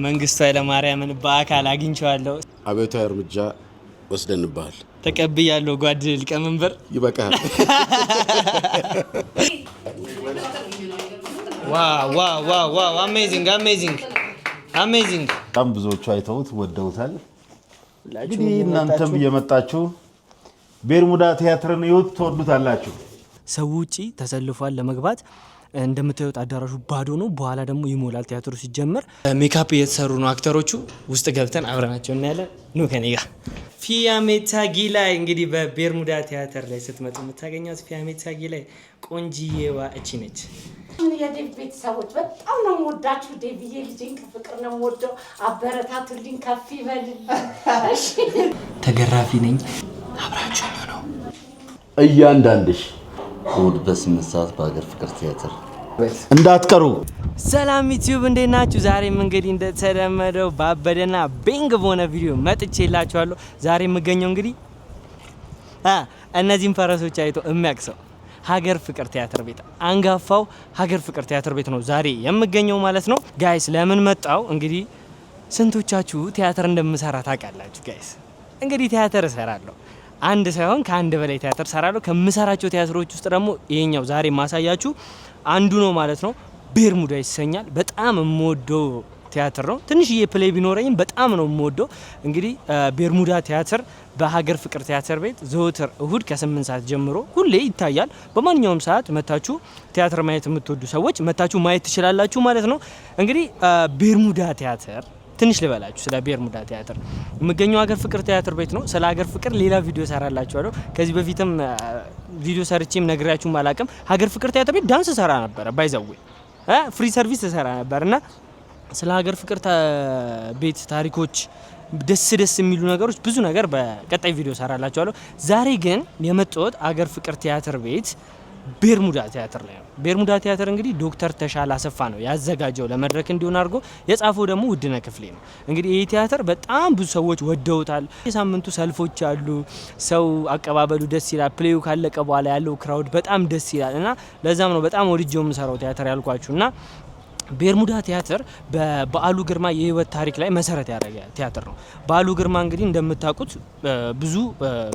መንግስቱ ኃይለማርያምን በአካል አግኝቼዋለሁ። አብዮታዊ እርምጃ ወስደንባል። ተቀብያለሁ ጓድ ሊቀመንበር። ይበቃል። ዋው አሜዚንግ። በጣም ብዙዎቹ አይተውት ወደውታል። እንግዲህ እናንተም እየመጣችሁ ቤርሙዳ ቲያትርን ይወት ተወዱታላችሁ። ሰው ውጪ ተሰልፏል ለመግባት። እንደምታዩት አዳራሹ ባዶ ነው። በኋላ ደግሞ ይሞላል ቲያትሩ ሲጀመር። ሜካፕ እየተሰሩ ነው አክተሮቹ። ውስጥ ገብተን አብረናቸው እናያለን። ኑ ከኔ ጋር። ፊያሜታ ጊላይ እንግዲህ በቤርሙዳ ቲያትር ላይ ስትመጡ የምታገኛት ፊያሜታ ጊላይ ቆንጂዬዋ እቺ ነች። የዴቭ ቤተሰቦች በጣም ነው የምወዳችሁ። ዴቭዬ ልጄን ከፍቅር ነው የምወደው። አበረታቱልኝ፣ ከፍ ይበልልኝ። እሺ ተገራፊ ነኝ። አብራችሁ ነው እያንዳንድሽ እሑድ በ8 ሰዓት በሀገር ፍቅር ቲያትር እንዳትቀሩ። ሰላም ዩቲዩብ እንዴት ናችሁ? ዛሬም እንግዲህ እንደተለመደው ባበደና ቤንግ በሆነ ቪዲዮ መጥቼላችኋለሁ። ዛሬ የምገኘው እንግዲህ እነዚህን ፈረሶች አይቶ የሚያቅሰው ሀገር ፍቅር ቲያትር ቤት፣ አንጋፋው ሀገር ፍቅር ቲያትር ቤት ነው ዛሬ የምገኘው ማለት ነው። ጋይስ ለምን መጣው? እንግዲህ ስንቶቻችሁ ቲያትር እንደምሰራ ታውቃላችሁ? ጋይስ እንግዲህ ቲያትር እሰራለሁ። አንድ ሳይሆን ከአንድ በላይ ቲያትር እሰራለሁ። ከምሰራቸው ቲያትሮች ውስጥ ደግሞ ይሄኛው ዛሬ ማሳያችሁ አንዱ ነው ማለት ነው። ቤርሙዳ ይሰኛል። በጣም የምወደው ቲያትር ነው። ትንሽዬ ፕሌይ ቢኖረኝም በጣም ነው የምወደው። እንግዲህ ቤርሙዳ ቲያትር በሀገር ፍቅር ቲያትር ቤት ዘወትር እሁድ ከ8 ሰዓት ጀምሮ ሁሌ ይታያል። በማንኛውም ሰዓት መታችሁ ቲያትር ማየት የምትወዱ ሰዎች መታችሁ ማየት ትችላላችሁ ማለት ነው። እንግዲህ ቤርሙዳ ቲያትር ትንሽ ልበላችሁ ስለ ቤርሙዳ ቲያትር። የምገኘው ሀገር ፍቅር ቲያትር ቤት ነው። ስለ ሀገር ፍቅር ሌላ ቪዲዮ ሰራላችኋለሁ። ከዚህ በፊትም ቪዲዮ ሰርቼም ነግራችሁ አላውቅም። ሀገር ፍቅር ቲያትር ቤት ዳንስ ሰራ ነበር፣ ባይዘው ፍሪ ሰርቪስ ሰራ ነበርና ስለ ሀገር ፍቅር ቤት ታሪኮች፣ ደስ የሚሉ ነገሮች፣ ብዙ ነገር በቀጣይ ቪዲዮ ሰራላችኋለሁ። ዛሬ ግን የመጣሁት ሀገር ፍቅር ቲያትር ቤት ቤርሙዳ ቲያትር ላይ ነው። ቤርሙዳ ቲያትር እንግዲህ ዶክተር ተሻለ አሰፋ ነው ያዘጋጀው። ለመድረክ እንዲሆን አድርጎ የጻፈው ደግሞ ውድነህ ክፍሌ ነው። እንግዲህ ይህ ቲያትር በጣም ብዙ ሰዎች ወደውታል። የሳምንቱ ሰልፎች አሉ። ሰው አቀባበሉ ደስ ይላል። ፕሌዩ ካለቀ በኋላ ያለው ክራውድ በጣም ደስ ይላል እና ለዛም ነው በጣም ወድጄው የምሰራው ቲያትር ያልኳችሁ እና ቤርሙዳ ቲያትር በበዓሉ ግርማ የህይወት ታሪክ ላይ መሰረት ያደረገ ቲያትር ነው። በዓሉ ግርማ እንግዲህ እንደምታውቁት ብዙ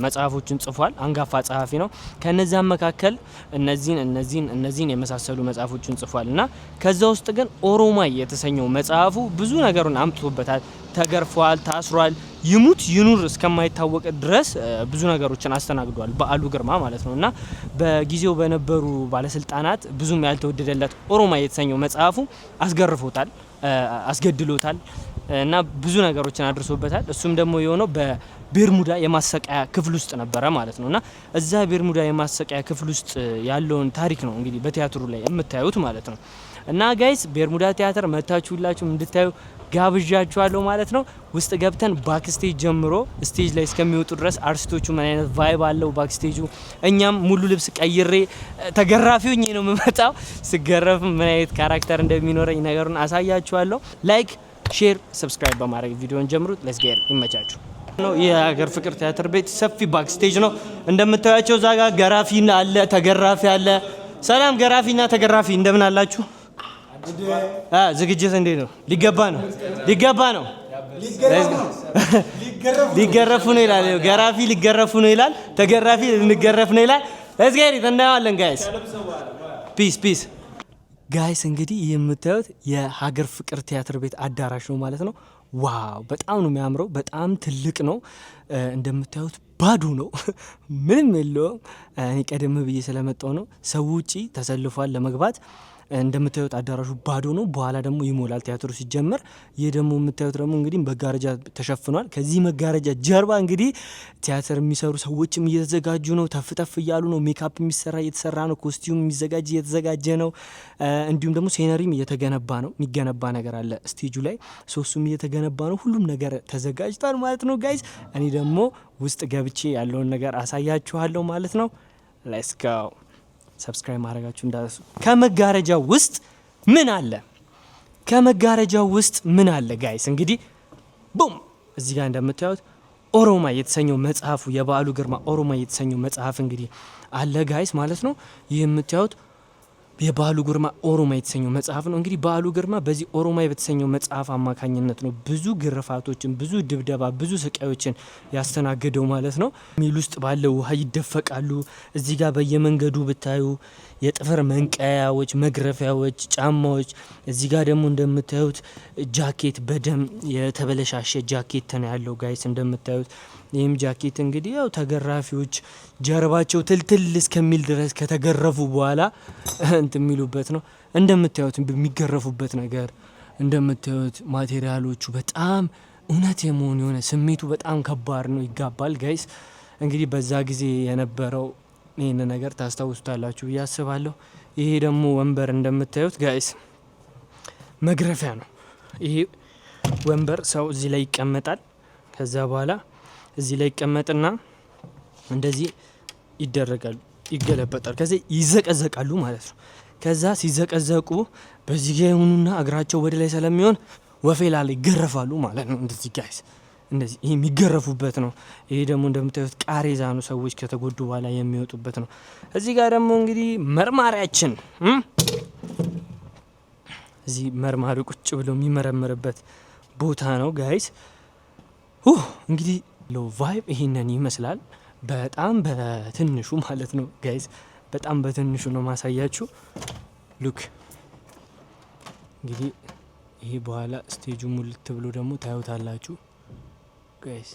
መጽሐፎችን ጽፏል። አንጋፋ ጸሐፊ ነው። ከነዛም መካከል እነዚህን የመሳሰሉ መጽሐፎችን ጽፏል እና ከዛ ውስጥ ግን ኦሮማይ የተሰኘው መጽሐፉ ብዙ ነገሩን አምጥቶበታል። ተገርፏል፣ ታስሯል፣ ይሙት ይኑር እስከማይታወቅ ድረስ ብዙ ነገሮችን አስተናግዷል በዓሉ ግርማ ማለት ነው እና በጊዜው በነበሩ ባለስልጣናት ብዙም ያልተወደደለት ኦሮማይ የተሰኘው መጽሐፉ አስገርፎታል፣ አስገድሎታል እና ብዙ ነገሮችን አድርሶበታል። እሱም ደግሞ የሆነው በቤርሙዳ የማሰቃያ ክፍል ውስጥ ነበረ ማለት ነው እና እዛ ቤርሙዳ የማሰቃያ ክፍል ውስጥ ያለውን ታሪክ ነው እንግዲህ በቲያትሩ ላይ የምታዩት ማለት ነው እና ጋይስ ቤርሙዳ ቲያትር መታችሁ ሁላችሁም እንድታዩ ጋብዣችኋለሁ ማለት ነው። ውስጥ ገብተን ባክስቴጅ ጀምሮ ስቴጅ ላይ እስከሚወጡ ድረስ አርቲስቶቹ ምን አይነት ቫይብ አለው ባክስቴጁ፣ እኛም ሙሉ ልብስ ቀይሬ ተገራፊው እኔ ነው የምመጣው። ስገረፍ ምን አይነት ካራክተር እንደሚኖረኝ ነገሩን አሳያችኋለሁ። ላይክ፣ ሼር፣ ሰብስክራይብ በማድረግ ቪዲዮን ጀምሩት። ሌትስ ጌት ይመቻችሁ። ነው የሀገር ፍቅር ቲያትር ቤት ሰፊ ባክስቴጅ ነው እንደምታዩቸው። እዛ ጋር ገራፊ አለ፣ ተገራፊ አለ። ሰላም ገራፊና ተገራፊ እንደምን አላችሁ? ዝግጅት እንዴት ነው? ሊገባ ነው ሊገረፉ ነው ይላል። ገራፊ ሊገረፉ ነው ይላል። ተገራፊ ልንገረፍ ነው ይላል። እዝጋሪ እናየዋለን። ጋይስ ፒስ ጋይስ። እንግዲህ የምታዩት የሀገር ፍቅር ቲያትር ቤት አዳራሽ ነው ማለት ነው። ዋው በጣም ነው የሚያምረው። በጣም ትልቅ ነው። እንደምታዩት ባዶ ነው፣ ምንም የለውም። እኔ ቀደም ብዬ ስለመጣው ነው። ሰው ውጪ ተሰልፏል ለመግባት። እንደምታዩት አዳራሹ ባዶ ነው። በኋላ ደግሞ ይሞላል ቲያትሩ ሲጀመር። ይህ ደግሞ የምታዩት ደግሞ እንግዲህ መጋረጃ ተሸፍኗል። ከዚህ መጋረጃ ጀርባ እንግዲህ ቲያትር የሚሰሩ ሰዎችም እየተዘጋጁ ነው። ተፍ እያሉ ነው። ሜካፕ እየተሰራ ነው። ኮስቲዩም እየተዘጋጀ ነው። እንዲሁም ደግሞ ሴነሪም እየተገነባ ነው። የሚገነባ ነገር አለ ስቴጁ ላይ፣ ሶስቱም እየተገነባ ነው። ሁሉም ነገር ተዘጋጅቷል ማለት ነው ጋይስ። እኔ ደግሞ ውስጥ ገብቼ ያለውን ነገር አሳያችኋለሁ ማለት ነው። ሌትስ ጎ። ሰብስክራይብ ማድረጋችሁ እንዳትረሱ። ከመጋረጃው ውስጥ ምን አለ ጋይስ? እንግዲህ ቡም እዚህ ጋር እንደምታዩት ኦሮማይ የተሰኘው መጽሐፉ የበዓሉ ግርማ ኦሮማይ የተሰኘው መጽሐፍ እንግዲህ አለ ጋይስ ማለት ነው። ይህ የምታዩት የበዓሉ ግርማ ኦሮማይ የተሰኘው መጽሐፍ ነው። እንግዲህ በዓሉ ግርማ በዚህ ኦሮማይ በተሰኘው መጽሐፍ አማካኝነት ነው ብዙ ግርፋቶችን፣ ብዙ ድብደባ፣ ብዙ ስቃዮችን ያስተናገደው ማለት ነው። ሚል ውስጥ ባለው ውሃ ይደፈቃሉ። እዚህ ጋር በየመንገዱ ብታዩ የጥፍር መንቀያዎች፣ መግረፊያዎች፣ ጫማዎች። እዚህ ጋር ደግሞ እንደምታዩት ጃኬት፣ በደም የተበለሻሸ ጃኬት ነው ያለው ጋይስ እንደምታዩት። ይህም ጃኬት እንግዲህ ያው ተገራፊዎች ጀርባቸው ትልትል እስከሚል ድረስ ከተገረፉ በኋላ እንትን የሚሉበት ነው። እንደምታዩት የሚገረፉበት ነገር እንደምታዩት ማቴሪያሎቹ በጣም እውነት የመሆን የሆነ ስሜቱ በጣም ከባድ ነው። ይጋባል ጋይስ። እንግዲህ በዛ ጊዜ የነበረው ይህን ነገር ታስታውሱታላችሁ ብዬ አስባለሁ። ይሄ ደግሞ ወንበር እንደምታዩት ጋይስ መግረፊያ ነው። ይሄ ወንበር ሰው እዚህ ላይ ይቀመጣል። ከዛ በኋላ እዚህ ላይ ይቀመጥና እንደዚህ ይደረጋሉ፣ ይገለበጣል። ከዛ ይዘቀዘቃሉ ማለት ነው። ከዛ ሲዘቀዘቁ በዚህ ጋር የሆኑና እግራቸው ወደ ላይ ስለሚሆን ወፌላ ላይ ይገረፋሉ ማለት ነው። እንደዚህ ጋይስ እንደዚህ ይሄ የሚገረፉበት ነው። ይሄ ደግሞ እንደምታዩት ቃሬዛ ነው፣ ሰዎች ከተጎዱ በኋላ የሚወጡበት ነው። እዚህ ጋር ደግሞ እንግዲህ መርማሪያችን እዚህ መርማሪው ቁጭ ብሎ የሚመረምርበት ቦታ ነው ጋይስ። እንግዲህ ሎ ቫይብ ይሄንን ይመስላል። በጣም በትንሹ ማለት ነው ጋይስ፣ በጣም በትንሹ ነው ማሳያችሁ። ሉክ እንግዲህ ይሄ በኋላ ስቴጁ ሙልት ብሎ ደግሞ ታዩታላችሁ ጋይስ።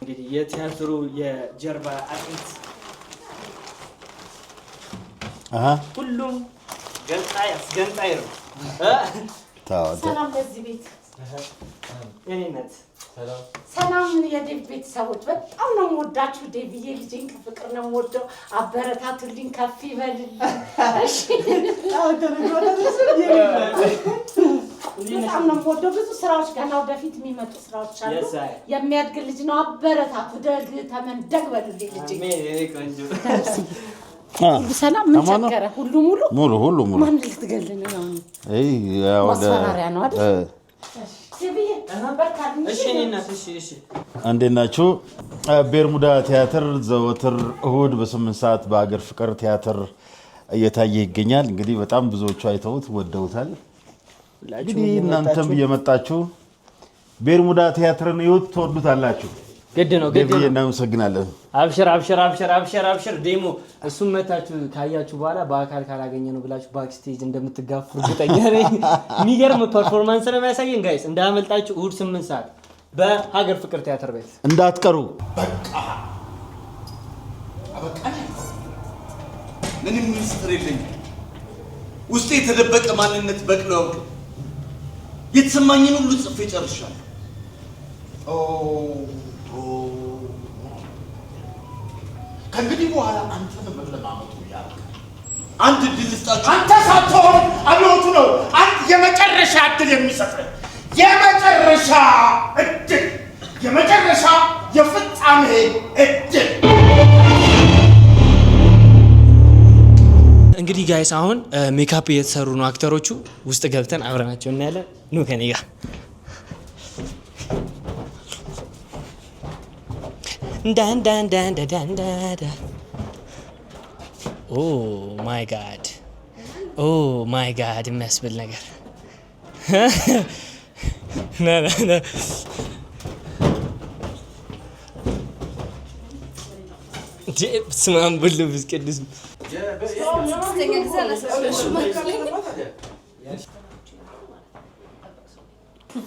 እንግዲህ የቲያትሩ የጀርባ አጥንት ሁሉም ገንጣይ አስገንጣይ ነው። ሰላም ለዚህ ቤት የኔነት ሰላም የዴቭ ቤተሰቦች በጣም ነው የምወዳችሁ። ዴቭዬ ልጄን ከፍቅር ነው የምወደው። አበረታቱልኝ፣ ከፍ ይበልልኝ። እሺ በጣም ነው የምወደው። ብዙ ስራዎች ገና ወደፊት የሚመጡ ስራዎች አሉ። የሚያድግ ልጅ ነው። አበረታቱ፣ ደግ ተመንደግ በሉልኝ ልጄ። ሰላም ምን ቸገረ? ሁሉ ሙሉ ማን ልትገልን ነው? ያው ማስፈራሪያ ነው አይደል? እንዴት ናችሁ? ቤርሙዳ ቲያትር ዘወትር እሁድ በ8 ሰዓት በሀገር ፍቅር ቲያትር እየታየ ይገኛል። እንግዲህ በጣም ብዙዎቹ አይተውት ወደውታል። እንግዲህ እናንተም እየመጣችሁ ቤርሙዳ ቲያትርን ይወት ትወዱታላችሁ። ግድ ነው። እናመሰግናለን። አብሽር ዴሞ እሱም መታችሁ ካያችሁ በኋላ በአካል ካላገኘ ነው ብላችሁ ባክስቴጅ እንደምትጋፉ እርግጠኛ ነኝ። የሚገርም ፐርፎርማንስ ነው የሚያሳየን ጋይስ። እንዳያመልጣችሁ እሁድ 8 ሰዓት በሀገር ፍቅር ቲያትር ቤት እንዳትቀሩ። ምንም ሚስጥር የለኝም። ውስጤ የተደበቀ ማንነት በቅሎ ያውቅ የተሰማኝን ሁሉ ጽፌ ጨርሻለሁ። ከእንግዲህ በኋላ አንተን መለማመጡ ያልክ አንድ እድል ልስጣችሁ። አንተ ሳትሆን አብዮቱ ነው አንድ የመጨረሻ እድል የሚሰጥህ የመጨረሻ እድል፣ የመጨረሻ የፍጻሜ እድል። እንግዲህ ጋይስ አሁን ሜካፕ እየተሰሩ ነው አክተሮቹ። ውስጥ ገብተን አብረናቸው እናያለን። ኑ ከኔ ጋር ኦ ማይ ጋድ የሚያስብል ነገር ስማም ብሉ ብስቅዱስ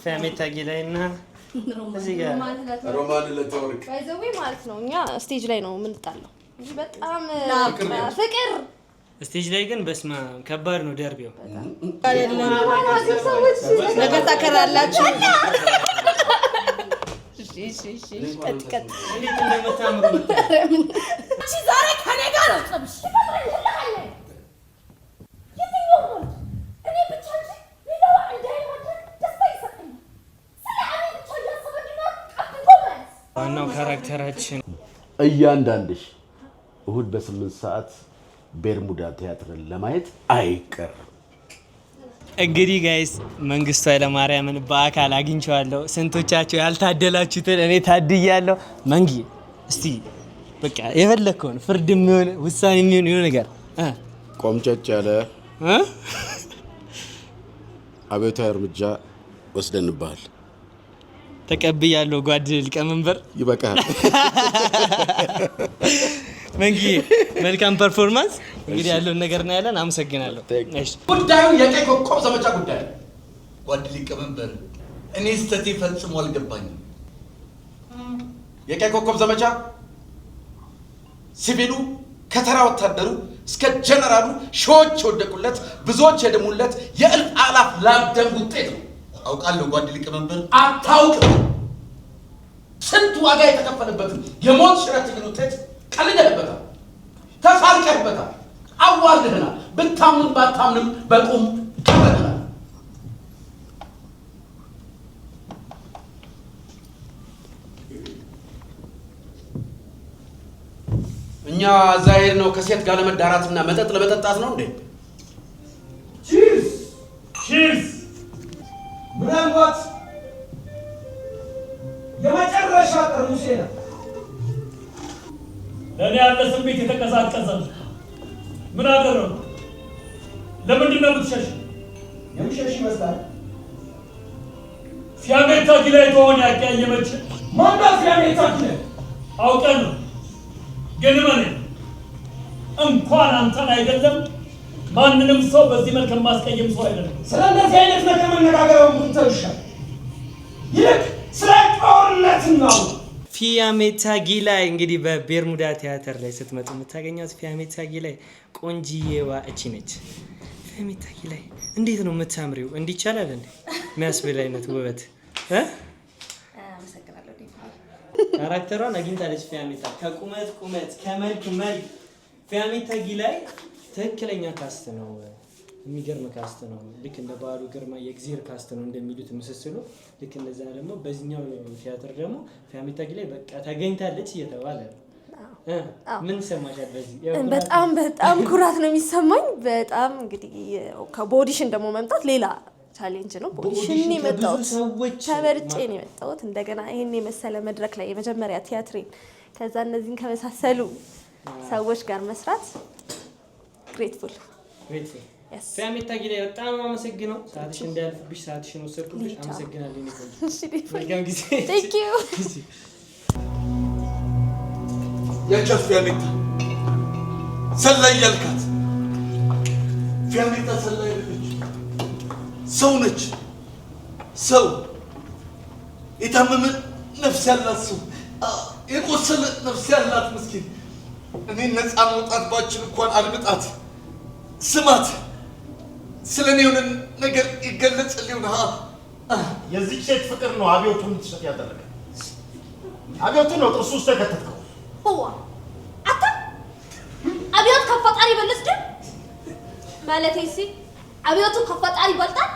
ፋሚታ ጊላይና እዚህ ጋር ሮማን ለተወርቅ ባይዘዌ ማለት ነው። እኛ ስቴጅ ላይ ነው የምንጣለው እንጂ በጣም ፍቅር ስቴጅ ላይ ግን በስማ ከባድ ነው ደርቢው። ነገ ታከራላችሁ። ቀጥቀጥ እንዴት እንደምታምሩ እሺ ዛሬ ከኔ ጋር ነው ጽብሽ ዋናው ካራክተራችን እያንዳንድሽ እሁድ በ8 ሰዓት ቤርሙዳ ቲያትርን ለማየት አይቀርም። እንግዲህ ጋይስ መንግስቱ ኃይለማርያምን በአካል አግኝቼዋለሁ። ስንቶቻቸው ያልታደላችሁትን እኔ ታድያለሁ። መንጊ እስቲ በቃ የፈለከውን ፍርድ የሚሆን ውሳኔ የሚሆን የሆነ ነገር ቆምጨጭ ያለ አብዮታዊ እርምጃ ወስደንብሃል። ተቀብያለሁ ጓድ ሊቀመንበር። ይበቃል። መንጊ መልካም ፐርፎርማንስ። እንግዲህ ያለውን ነገር ነው ያለን። አመሰግናለሁ። እሺ ጉዳዩ የቀይ ኮከብ ዘመቻ ጉዳይ ነው። ጓድ ሊቀመንበር እኔ ስህተቴ ፈጽሞ አልገባኝም። የቀይ ኮከብ ዘመቻ ሲቪሉ ከተራ ወታደሩ እስከ ጀነራሉ ሺዎች የወደቁለት ብዙዎች የደሙለት የእልፍ አላፍ ላብ ደም ውጤት ነው። አውቃለሁ ጓድ ሊቀመንበር። አታውቅም። ስንት ዋጋ የተከፈለበትን የሞት ሽረት ትግል ውጤት ቀልደህበታል፣ ተሳልቀህበታል፣ አዋርደህናል። ብታምንም ባታምንም በቁም ቀብረህናል። እኛ እዛ ሄድነው ከሴት ጋር ለመዳራትና መጠጥ ለመጠጣት ነው እንዴ? ቺርስ ቺርስ። ምናልባት የመጨረሻ ጠርሙሴ ነው። ለእኔ ያለ ስሜት የተቀዛቀዘ ነው። ምን አደረጉ? ለምንድን ነው የምትሸሽ? የምሸሽ ይመስላል። ፊያሜታ ጊላይ ተሆን ያቀያየመች ማና ፊያሜታ ጊላይ አውቀን ነው። ግን ምን እንኳን አንተን አይደለም ማንንም ሰው በዚህ መልክ ማስቀየም ሰው አይደለም። ስለ እንደዚህ አይነት ነገር መነጋገረው ምንተውሻል። ይልቅ ስለ ጦርነት ነው። ፊያሜታ ጊላይ እንግዲህ በቤርሙዳ ቲያትር ላይ ስትመጡ የምታገኛት ፊያሜታ ጊላይ ቆንጂዬዋ እቺ ነች። ፊያሜታ ጊላይ እንዴት ነው የምታምሪው? እንዲህ ይቻላል እንዴ? የሚያስብል አይነት ውበት ካራክተሯን አግኝታለች ፊያሜታ። ከቁመት ቁመት፣ ከመልክ መልክ። ፊያሜታ ጊላይ ትክክለኛ ካስት ነው። የሚገርም ካስት ነው። ልክ እንደ በዓሉ ግርማ የእግዚአብሔር ካስት ነው እንደሚሉት ምስስሉ። ልክ እንደዛ ደግሞ በዚህኛው ቲያትር ደግሞ ፊያሜታ ጊላይ በቃ ተገኝታለች እየተባለ ነው። ምን ሰማሻል? በዚህ በጣም ኩራት ነው የሚሰማኝ። በጣም እንግዲህ ከቦዲሽን ደግሞ መምጣት ሌላ ቻሌንጅ ነው። ቦዲሽን የመጣሁት ተመርጬ ነው የመጣሁት። እንደገና ይሄን የመሰለ መድረክ ላይ የመጀመሪያ ቲያትሬን ከዛ እነዚህን ከመሳሰሉ ሰዎች ጋር መስራት ግሬትፉል። ፊያሜታ ጊላይ በጣም አመሰግናለሁ። ሰዓትሽ እንዳያልፍብሽ ሰዓትሽን ወሰድኩብሽ። አመሰግናለሁ። መልካም ጊዜ። ቴንክ ዩ። ያቻት ፊያሜታ ሰላይ ያልካት ፊያሜታ ሰላይ አይደለች፣ ሰው ነች። ሰው የታመመ ነፍስ ያላት ሰው፣ የቆሰለ ነፍስ ያላት ምስኪን። እኔ ነፃ መውጣት ባችን እንኳን አድምጣት፣ ስማት፣ ስለ እኔ የሆነ ነገር ይገለጽልኝ። የዚህ ሴት ፍቅር ነው አብዮቱን እንድትሰጥ ያደረገ። አብዮቱን ነው ጥርሱ ውስጥ ተከተትከው። አታ አብዮት ከፈጣሪ በለስደ ማለት እሺ፣ አብዮቱ ከፈጣሪ ይበልጣል።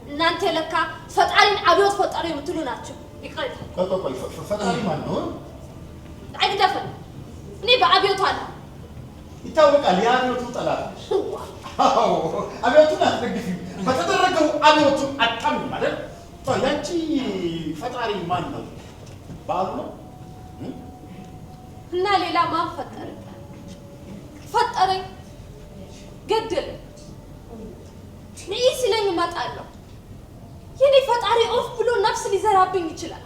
እናንተ ለካ ፈጣሪን አብዮት ፈጣሪ የምትሉ ናቸው። ይቅርታ። ቆይ ፈጣሪ ማን ነው? አይደፈን። እኔ በአብዮቱ አለ ይታወቃል። የአብዮቱ ጠላት አብዮቱን አትደግፊ። በተደረገው አብዮቱን አጣም ማለት ያንቺ ፈጣሪ ማን ነው? በዓሉ ነው እና ሌላ ማን ፈጠረ? ፈጠረኝ፣ ገደለ። እኔ ሲለኝ እመጣለሁ። የኔ ፈጣሪ ኦፍ ብሎ ነፍስ ሊዘራብኝ ይችላል።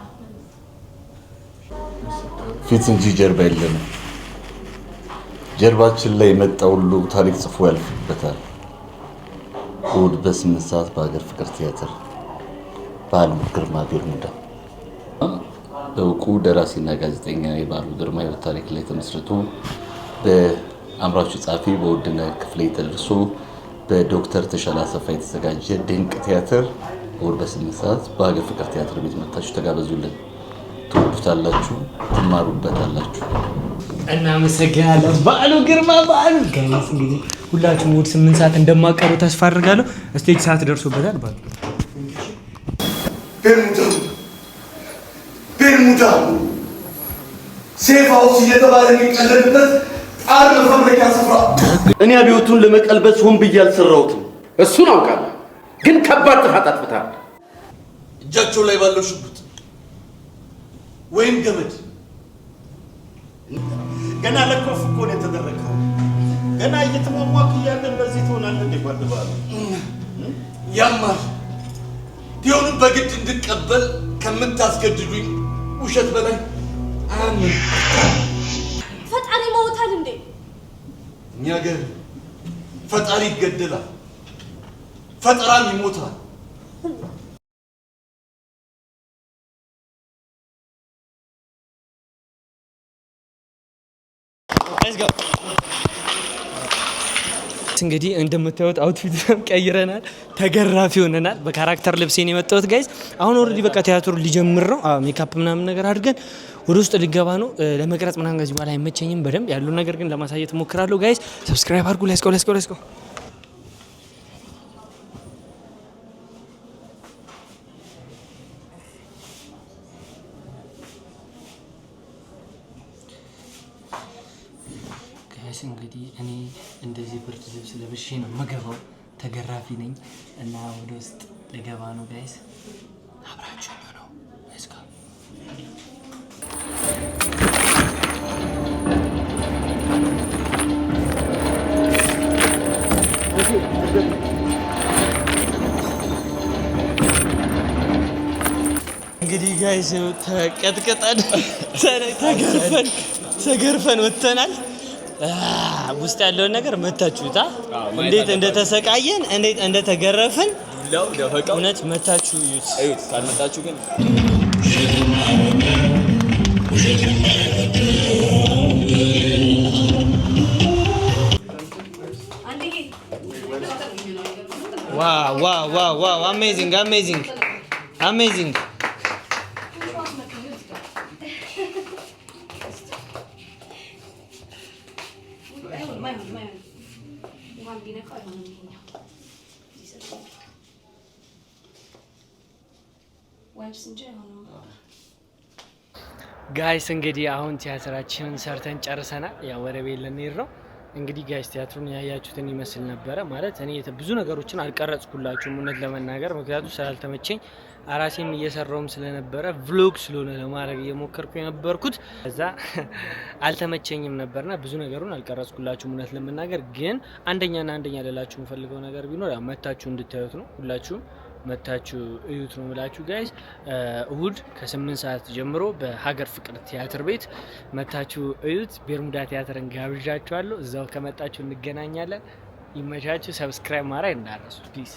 ፊት እንጂ ጀርባ የለንም። ጀርባችን ላይ የመጣ ሁሉ ታሪክ ጽፎ ያልፍበታል። እሑድ በ8 ሰዓት በሀገር ፍቅር ቲያትር። በዓሉ ግርማ ቤርሙዳ። በእውቁ ደራሲና ጋዜጠኛ የበዓሉ ግርማ ሕይወት ታሪክ ላይ ተመስርቶ በአምራቹ ጸሐፊ በውድነህ ክፍሌ ተደርሶ በዶክተር ተሻለ አሰፋ የተዘጋጀ ድንቅ ቲያትር እሑድ በ8 ሰዓት በሀገር ፍቅር ቲያትር ቤት መጥታችሁ ተጋበዙልን። ትወዱታላችሁ፣ ትማሩበታላችሁ። እናመሰግናለን። በዓሉ ግርማ። በዓሉ ጋይስ እንግዲህ ሁላችሁም እሑድ 8 ሰዓት እንደማቀሩ ተስፋ አድርጋለሁ። ስቴጅ ሰዓት ደርሶበታል። በዓሉ ቤርሙዳ ሴፍ ሃውስ እየተባለ የሚቀለድበት ቃል መፈብረኪያ ስፍራ እኔ አብዮቱን ለመቀልበስ ሆን ብዬ አልሰራሁትም። እሱን አውቃለሁ፣ ግን ከባድ ጥፋት አጥፍተሃል። እጃቸው ላይ ባለው ሽጉጥ ወይም ገመድ ገና ለኮፍ እኮ ነው የተደረገው። ገና እየተሟሟክ እያለ እንደዚህ ትሆናለህ እንዴ? ጓደባሉ ያማል። ቢሆንም በግድ እንድቀበል ከምታስገድዱኝ ውሸት በላይ አያምን። ፈጣሪ ሞታል እንዴ? እኛ ገር ፈጣሪ ይገደላል፣ ፈጠራም ይሞታል። እንግዲህ እንደምታዩት አውትፊት ቀይረናል፣ ተገራፊ ሆነናል። በካራክተር ልብሴን የመጣሁት ጋይስ። አሁን ኦልሬዲ በቃ ቲያትሩ ሊጀምር ነው። ሜካፕ ምናምን ነገር አድርገን ወደ ውስጥ ሊገባ ነው። ለመቅረጽ ምናምን ከዚህ በኋላ አይመቸኝም በደንብ ያለው ነገር ግን ለማሳየት ሞክራለሁ። ጋይስ ሰብስክራይብ አድርጉ። ሌትስ ጎ እንግዲህ እኔ እንደዚህ ብርድ ልብስ ለብሼ ነው የምገባው። ተገራፊ ነኝ እና ወደ ውስጥ ልገባ ነው ጋይስ። አብራችሁ ነው እስካ እንግዲህ ጋይስ ተቀጥቀጠን ተገርፈን ወጥተናል። ውስጥ ያለውን ነገር መታችሁታ፣ እንዴት እንደተሰቃየን እንዴት እንደተገረፍን እውነት መታችሁ እዩት። ካልመጣችሁ ግን ዋው አሜዚንግ ጋይስ እንግዲህ አሁን ቲያትራችንን ሰርተን ጨርሰናል። ያው ወደ ቤት ልንሄድ ነው። እንግዲህ ጋይስ ቲያትሩን ያያችሁትን ይመስል ነበረ። ማለት እኔ ብዙ ነገሮችን አልቀረጽኩላችሁም እውነት ለመናገር ምክንያቱም ስላልተመቸኝ አራሴም እየሰራውም ስለነበረ ቭሎግ ስለሆነ ለማድረግ እየሞከርኩ የነበርኩት እዛ አልተመቸኝም ነበርና ብዙ ነገሩን አልቀረጽኩላችሁም እውነት ለመናገር። ግን አንደኛ ልላችሁ የምፈልገው ነገር ቢኖር ያው መታችሁ እንድታዩት ነው። ሁላችሁም መታችሁ እዩት ነው የምላችሁ ጋይስ። እሁድ ከ8 ሰዓት ጀምሮ በሀገር ፍቅር ቲያትር ቤት መታችሁ እዩት። ቤርሙዳ ቲያትርን ጋብዣችኋለሁ። እዛው ከመጣችሁ እንገናኛለን። ይመቻችሁ። ሰብስክራይብ ማድረግ እንዳትረሱ ፕሊዝ።